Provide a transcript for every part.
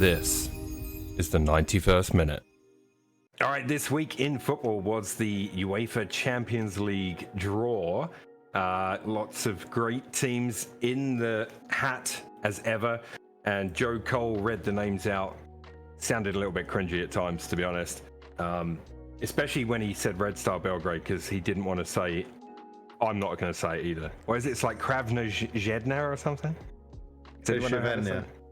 This is the 91st minute. All right, this week in football was the UEFA Champions League draw. Lots of great teams in the hat as ever. And Joe Cole read the names out. Sounded a little bit cringy at times, to be honest. Especially when he said Red Star Belgrade, because he didn't want to say, I'm not going to say it either. Or is it like Kravna Zhedna or something?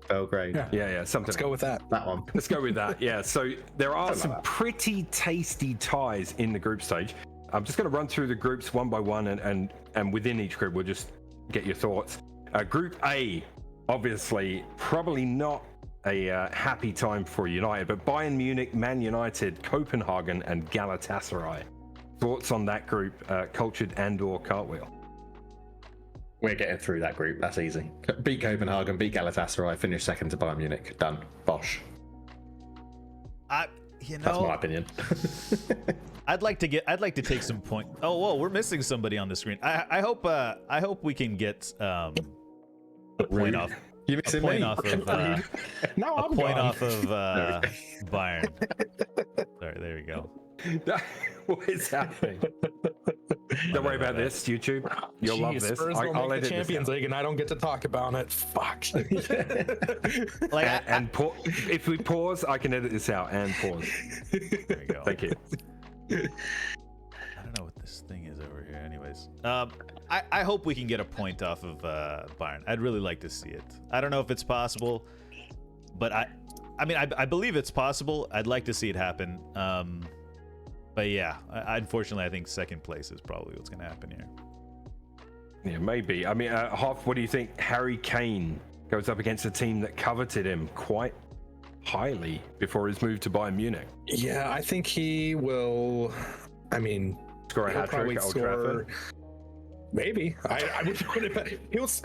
Belgrade. Yeah, something. Let's go with that. That one. Let's go with that. Yeah, so there are some pretty tasty ties in the group stage. I'm just going to run through the groups one by one, and within each group, we'll just get your thoughts. Group A, obviously, probably not a happy time for United, but Bayern Munich, Man United, Copenhagen, and Galatasaray. Thoughts on that group, Cultured and/or Cartwheel? We're getting through that group. That's easy. Beat Copenhagen, beat Galatasaray, finish second to Bayern Munich. Done. Bosh. That's my opinion. I'd like to take some point. Oh, whoa, we're missing somebody on the screen. I hope we can get a point off. You missing a point me? off of No, a I'm point gone. off of Bayern. Sorry, there we go. What is happening? Don't worry about this, YouTube. You'll love this. Spurs will I'll make edit the Champions League, and I don't get to talk about it. Fuck. Like, If we pause, I can edit this out and pause. there we go. Thank you. I don't know what this thing is over here. Anyways, I hope we can get a point off of Bayern. I'd really like to see it. I don't know if it's possible, but I believe it's possible. I'd like to see it happen. But yeah, unfortunately, I think second place is probably what's going to happen here. Yeah, maybe. I mean, Hoff, what do you think? Harry Kane goes up against a team that coveted him quite highly before his move to Bayern Munich. Yeah, I think he will. I mean, Score a he'll hat probably trick at Old score. Trafford. Maybe. I would put it.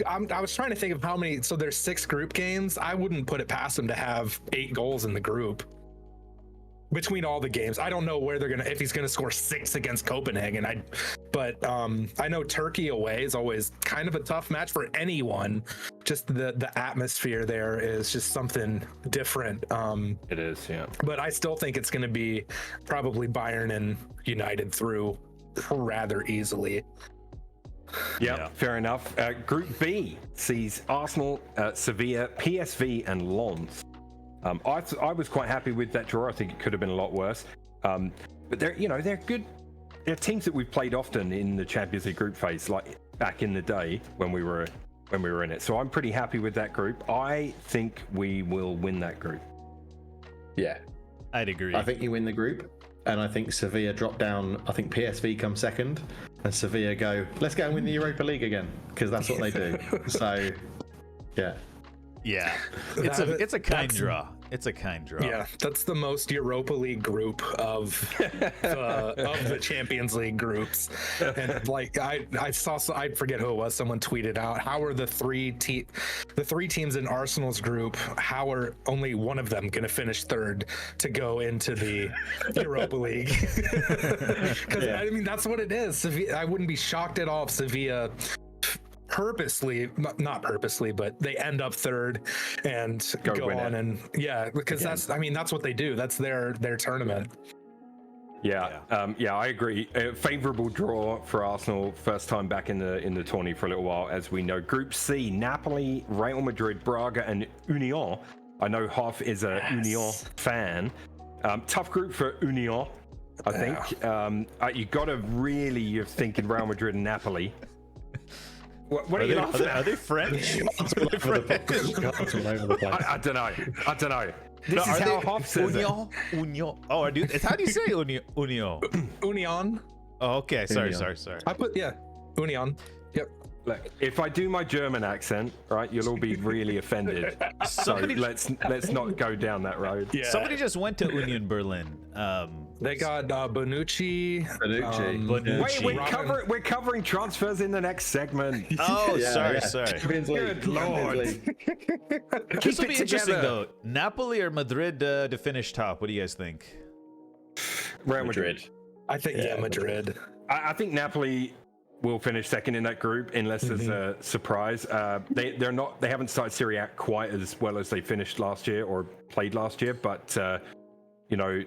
I was trying to think of how many. So there's 6 group games. I wouldn't put it past him to have 8 goals in the group. Between all the games, I don't know where they're gonna, if he's gonna score 6 against Copenhagen. But I know Turkey away is always kind of a tough match for anyone. Just the atmosphere there is just something different. It is, yeah. But I still think it's gonna be probably Bayern and United through rather easily. Yeah, fair enough. Group B sees Arsenal, Sevilla, PSV, and Lens. I was quite happy with that draw. I think it could have been a lot worse. But they're good. They're teams that we've played often in the Champions League group phase, like back in the day when we were in it. So I'm pretty happy with that group. I think we will win that group. Yeah. I'd agree. I think you win the group, and I think Sevilla drop down. I think PSV come second, and Sevilla go, let's go and win the Europa League again, because that's what they do. So, yeah. Yeah, it's a kind draw. It's a kind draw. Yeah, that's the most Europa League group of the Champions League groups. And like I saw, I forget who it was. Someone tweeted out, how are the three teams in Arsenal's group? How are only one of them going to finish third to go into the Europa League? Because I mean that's what it is. I wouldn't be shocked at all if Sevilla purposely, not purposely, but they end up third and go on it. And because that's what they do. That's their tournament. Yeah, I agree. Favorable draw for Arsenal. First time back in the tourney for a little while, as we know. Group C: Napoli, Real Madrid, Braga, and Union. I know Hoff is a Union fan. Tough group for Union, I think. You got to really, you're thinking Real Madrid and Napoli. What are you laughing at? Are they French? I don't know. This is how Hoff says Union? Union. Oh, dude, how do you say Union? Union. Oh, okay. Sorry. I put Union. Yep. Look, if I do my German accent, right, you'll all be really offended. So let's not go down that road. Yeah. Somebody just went to Union Berlin. They got Bonucci. Wait, we're covering transfers in the next segment. Oh, sorry. Good lord. This will be interesting though. Napoli or Madrid to finish top? What do you guys think? Real Madrid. I think Madrid. I think Napoli will finish second in that group unless there's a surprise. They haven't started Serie A quite as well as they finished last year or played last year, but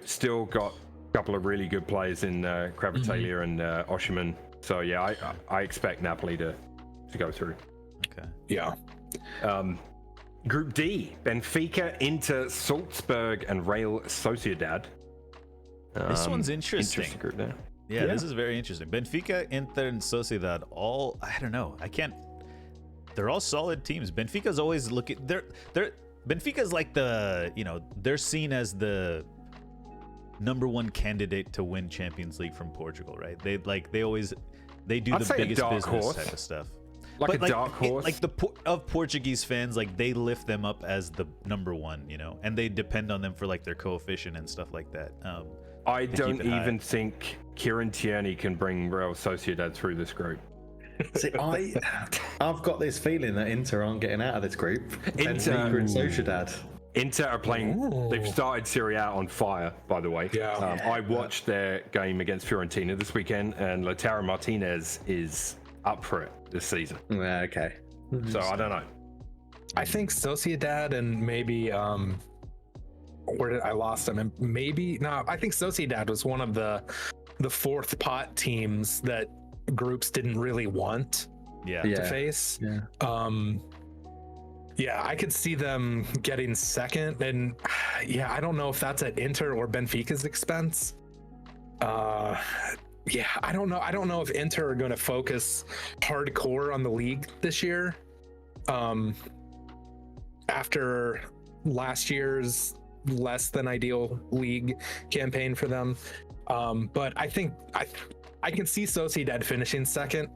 still got a couple of really good players in Kvaratskhelia and Osimhen. So yeah, I expect Napoli to go through. Okay. Yeah. Group D: Benfica, Inter, Salzburg, and Real Sociedad. This one's interesting. Interesting group there. Yeah, this is very interesting. Benfica, Inter, and Sociedad, all, I don't know. They're all solid teams. Benfica's always looking, Benfica's like they're seen as the number one candidate to win Champions League from Portugal, right? They do I'd the say a biggest dark business horse. type of stuff. Like a dark horse. Of Portuguese fans, like they lift them up as the number one, and they depend on them for like their coefficient and stuff like that. I don't even think Kieran Tierney can bring Real Sociedad through this group. See, I've got this feeling that Inter aren't getting out of this group. Inter and Sociedad. Inter are playing. They've started Serie A on fire, by the way. Yeah. I watched their game against Fiorentina this weekend, and Lautaro Martinez is up for it this season. Okay. So I don't know. I think Sociedad and maybe where did I lost them? And I think Sociedad was one of the fourth pot teams that groups didn't really want to face. Yeah, I could see them getting second, and I don't know if that's at Inter or Benfica's expense. I don't know. I don't know if Inter are going to focus hardcore on the league this year. After last year's less than ideal league campaign for them. But I think I can see Sociedad finishing second.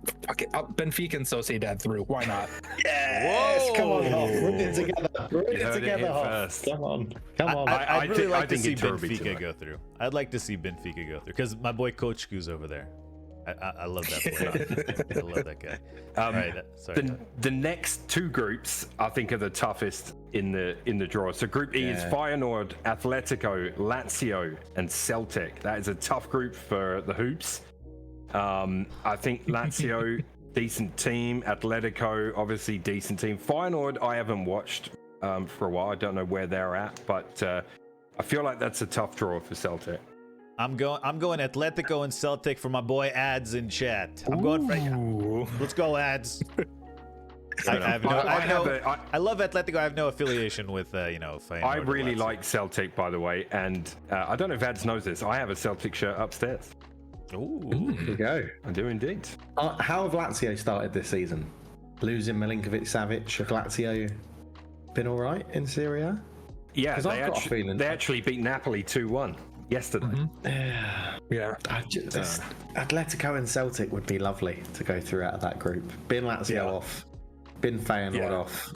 Benfica and Sociedad through. Why not? Yes! Come on, Hoff. Run it together. Run it heard it together, here Hoff. first. Come on. I'd really like to see Inter will be too Benfica much. go through. I'd like to see Benfica go through because my boy Kochku's over there. I love that boy. I love that guy. All right, sorry. The next two groups I think are the toughest in the draw. So Group E is Feyenoord, Atletico, Lazio, and Celtic. That is a tough group for the Hoops. I think Lazio, decent team. Atletico, obviously decent team. Feyenoord, I haven't watched for a while. I don't know where they're at, but I feel like that's a tough draw for Celtic. I'm going Atletico and Celtic for my boy Ads in chat. I'm going for let's go Ads. I love Atletico. I have no affiliation with Feyenoord. I really like Celtic, by the way, and I don't know if Ads knows this. I have a Celtic shirt upstairs. Ooh. There you go. I do indeed. How have Lazio started this season? Losing Milinkovic-Savic, have Lazio been all right in Serie A? Yeah, they they actually beat Napoli 2-1 yesterday. Yeah. Atletico and Celtic would be lovely to go through out of that group. Bin Lazio off, bin Feyenoord off.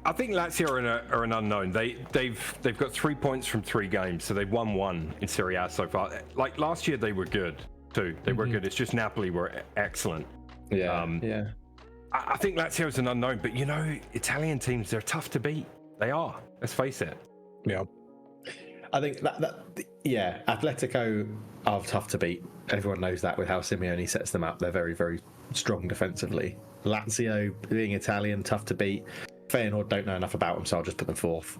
I think Lazio are an unknown. They've got 3 points from 3 games, so they've won 1 in Serie A so far. Like last year, they were good too. They were good. It's just Napoli were excellent. I think Lazio is an unknown, but Italian teams, they're tough to beat. They are. Let's face it. Yeah. I think Atletico are tough to beat. Everyone knows that with how Simeone sets them up. They're very, very strong defensively. Lazio, being Italian, tough to beat. Feyenoord, don't know enough about them, so I'll just put them fourth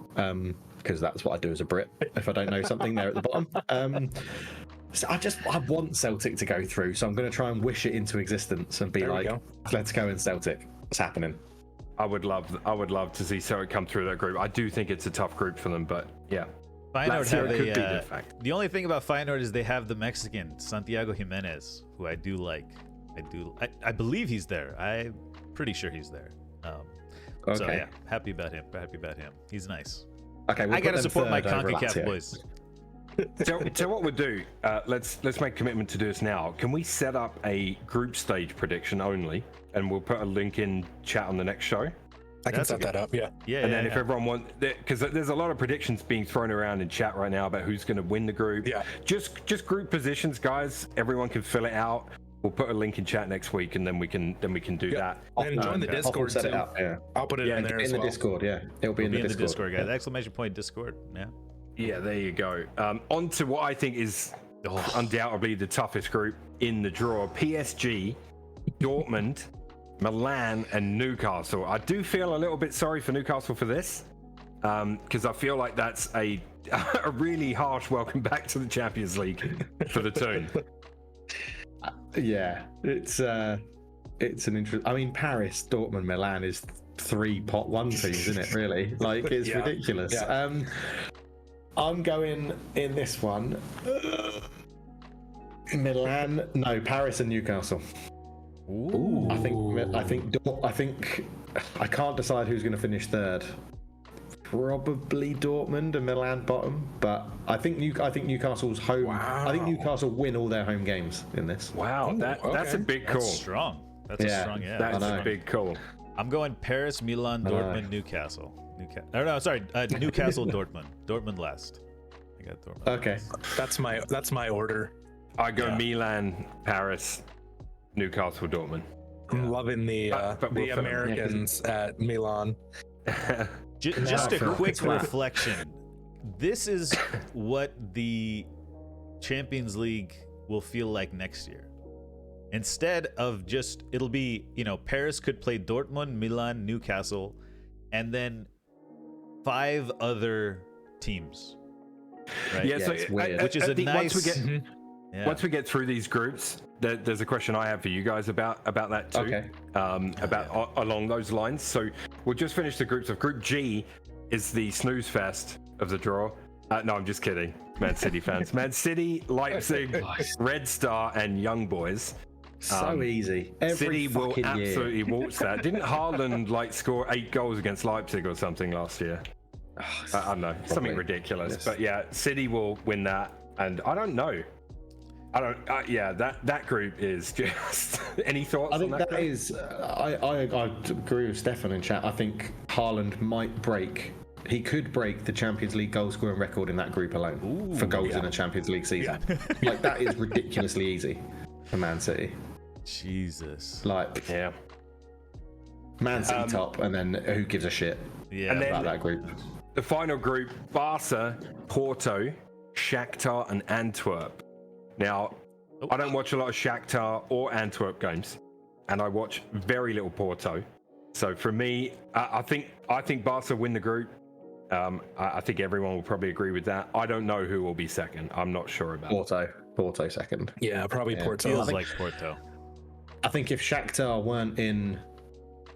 because that's what I do as a Brit. If I don't know something, they're at the bottom. So I want Celtic to go through, so I'm going to try and wish it into existence and be Atletico and Celtic. It's happening. I would love to see Celtic come through that group. I do think it's a tough group for them, but yeah. Feyenoord the only thing about Feyenoord is they have the Mexican Santiago Jimenez, who I do like. I believe he's there. I'm pretty sure he's there. So yeah, happy about him. He's nice. Okay, I gotta support my CONCACAF boys. So what we'll do, let's make a commitment to do this now. Can we set up a group stage prediction only, and we'll put a link in chat on the next show? I can set that up. Yeah. And then if everyone wants, because there's a lot of predictions being thrown around in chat right now about who's going to win the group. Yeah. Just group positions, guys. Everyone can fill it out. We'll put a link in chat next week, and then we can do that. And join the Discord set too. it up. Yeah. I'll put it in there as well. In the Discord. Yeah, it'll be in the Discord, guys. Exclamation point Discord. Yeah. Yeah, there you go. On to what I think is undoubtedly the toughest group in the draw. PSG, Dortmund, Milan, and Newcastle. I do feel a little bit sorry for Newcastle for this, because I feel like that's a really harsh welcome back to the Champions League for the Toon. Yeah, it's an interesting. I mean, Paris, Dortmund, Milan is 3 pot 1 teams, isn't it? Really, like it's ridiculous. Yeah. I'm going in this one. Paris and Newcastle. Ooh. I think I can't decide who's going to finish third. Probably Dortmund and Milan bottom, but I think Newcastle's home. Wow. I think Newcastle win all their home games in this. Wow, that's a okay. big call. That's strong. That's a strong, yeah. That's I a know. big call. I'm going Paris, Milan, I know. Dortmund, Newcastle. Newcastle, Dortmund. Dortmund last. I got Dortmund. Okay. That's my order. I go Yeah. Milan, Paris, Newcastle, Dortmund. I'm loving the but we'll fill 'em. Americans at Milan. Just a Phil. quick Twat. reflection. This is what the Champions League will feel like next year. Instead of just, it'll be, Paris could play Dortmund, Milan, Newcastle, and then 5 other teams. Right? Yeah, so it's weird. Which is a nice. Yeah. Once we get through these groups, there's a question I have for you guys about that too. Okay. Along those lines. So we'll just finish the groups. Of Group G is the snooze fest of the draw. No, I'm just kidding. Man City fans. Man City, Leipzig, Red Star, and Young Boys. So easy. Every City will fucking year. absolutely waltz that. Didn't Haaland score 8 goals against Leipzig or something last year? I don't know, something ridiculous. Yes. But yeah, City will win that, and I don't know. That group is just. Any thoughts? I think on that that group? is. I agree with Stefan in chat. I think Haaland might break. He could break the Champions League goal scoring record in that group alone for goals in a Champions League season. Like that is ridiculously easy for Man City. Jesus. Like Yeah. Man City top, and then who gives a shit Yeah. And then- about that group? The final group: Barca, Porto, Shakhtar, and Antwerp. Now, I don't watch a lot of Shakhtar or Antwerp games, and I watch very little Porto. So for me, I think Barca win the group. I think everyone will probably agree with that. I don't know who will be second. I'm not sure about. Porto second. Yeah, probably Yeah. Porto. Feels like Porto. I think if Shakhtar weren't in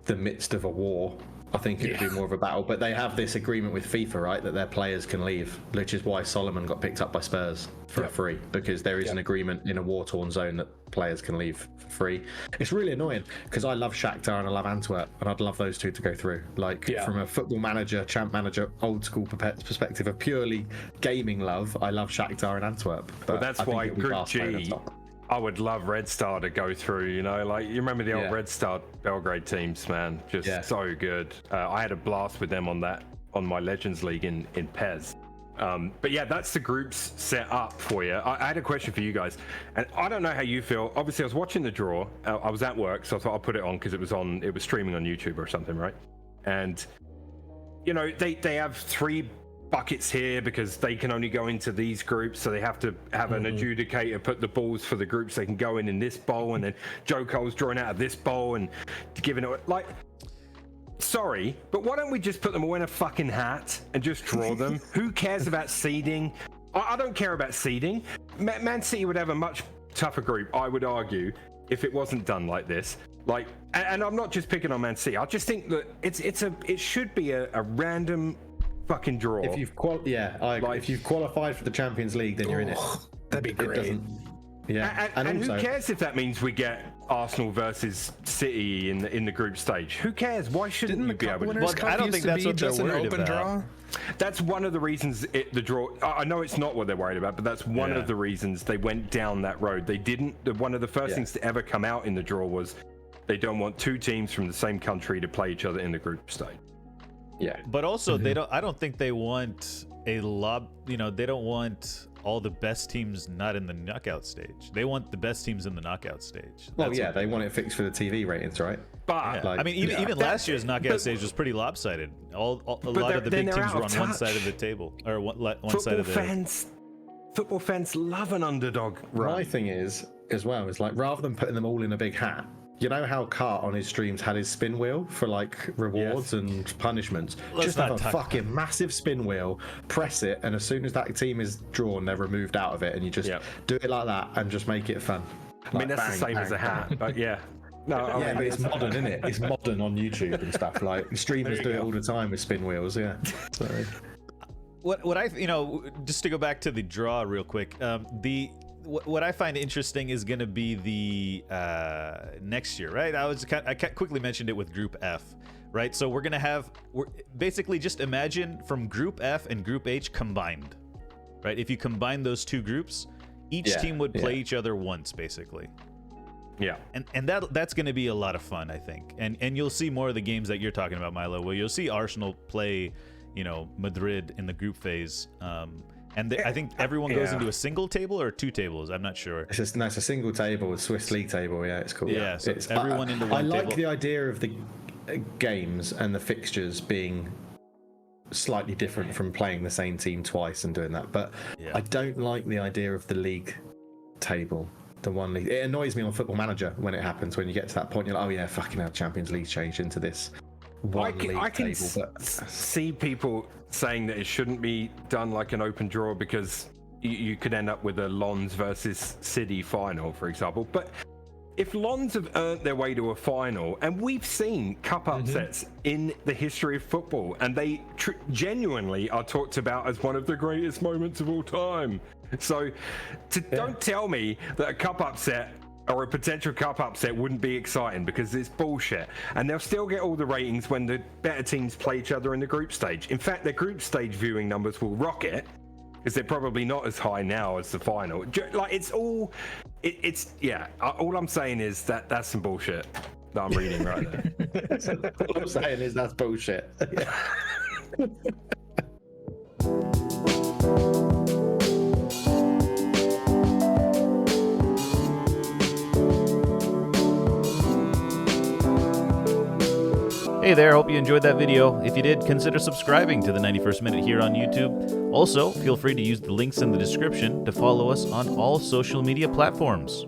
the midst of a war, I think it'd be more of a battle. But they have this agreement with FIFA, right, that their players can leave, which is why Solomon got picked up by Spurs for free, because there is an agreement in a war-torn zone that players can leave for free. It's really annoying because I love Shakhtar and I love Antwerp, and I'd love those two to go through. Like from a football manager, champ manager, old school perspective of purely gaming love, I love Shakhtar and Antwerp. But Well, that's I think why it'll be Group Barcelona G, top. I would love Red Star to go through, like you remember the old Yeah. Red Star Belgrade teams, man, just so good. I had a blast with them on my Legends League in PES. But yeah, that's the groups set up for you. I had a question for you guys, and I don't know how you feel. Obviously, I was watching the draw. I was at work, so I thought I'll put it on because it was streaming on YouTube or something, right? And they have 3 buckets here because they can only go into these groups, so they have to have an adjudicator put the balls for the groups they can go in this bowl, and then Joe Cole's drawing out of this bowl and giving it like. Sorry, but why don't we just put them all in a fucking hat and just draw them? Who cares about seeding? I don't care about seeding. Man City would have a much tougher group, I would argue, if it wasn't done like this. Like, and I'm not just picking on Man City. I just think that it should be a random fucking draw. If you've if you've qualified for the Champions League, then you're in it. That'd be It great. doesn't. Yeah, And also, who cares if that means we get Arsenal versus City in the group stage? Who cares? Why shouldn't Didn't you the be Cup able to? Winners' Well, Cup I don't used think to that's be what they're just an worried open about. draw? That's one of the reasons the draw. I know it's not what they're worried about, but that's one of the reasons they went down that road. They didn't. One of the first things to ever come out in the draw was they don't want 2 teams from the same country to play each other in the group stage. yeah, But also, I don't think they want they don't want all the best teams not in the knockout stage. They want the best teams in the knockout stage. well, That's yeah, what they want it fixed for the TV ratings, right? But Yeah. Like- I mean, even last year's knockout stage was pretty lopsided. A lot of the they're- big then they're teams out were of on one touch. side of the table, or one side football of the. football fans love an underdog run. My thing is, as well, is like rather than putting them all in a big hat, you know how Cart on his streams had his spin wheel for like rewards and punishments? Just have a fucking massive spin wheel, press it, and as soon as that team is drawn, they're removed out of it, and you just do it like that and just make it fun. I mean, that's the same as a hat, but yeah. No, yeah, but it's modern, isn't it? It's modern on YouTube and stuff. Like streamers do it all the time with spin wheels. Yeah. So. What I just to go back to the draw real quick. What I find interesting is going to be the next year, right? I quickly mentioned it with Group F, right? So we're basically just imagine from Group F and Group H combined, right? If you combine those two groups, each team would play each other once, basically. Yeah, and that's going to be a lot of fun, I think. And you'll see more of the games that you're talking about, Milo, where you'll see Arsenal play, Madrid in the group phase. And I think everyone goes into a single table or two tables. I'm not sure. It's a single table, a Swiss League table. Yeah, it's cool. Yeah, so it's everyone in the one table. I like the idea of the games and the fixtures being slightly different from playing the same team twice and doing that. But I don't like the idea of the league table. The one league. It annoys me on Football Manager when it happens. When you get to that point, you're like, oh yeah, fucking hell, Champions League changed into this one league I can table. see people saying that it shouldn't be done like an open draw because you could end up with a Lons versus City final, for example. But if Lons have earned their way to a final, and we've seen cup upsets in the history of football, and they genuinely are talked about as one of the greatest moments of all time. So don't tell me that a cup upset or a potential cup upset wouldn't be exciting, because it's bullshit. And they'll still get all the ratings when the better teams play each other in the group stage. In fact, their group stage viewing numbers will rocket, because they're probably not as high now as the final. Like, it's all I'm saying is that that's some bullshit that I'm reading right there. All I'm saying is that's bullshit. Hey there, hope you enjoyed that video. If you did, consider subscribing to the 91st Minute here on YouTube. Also, feel free to use the links in the description to follow us on all social media platforms.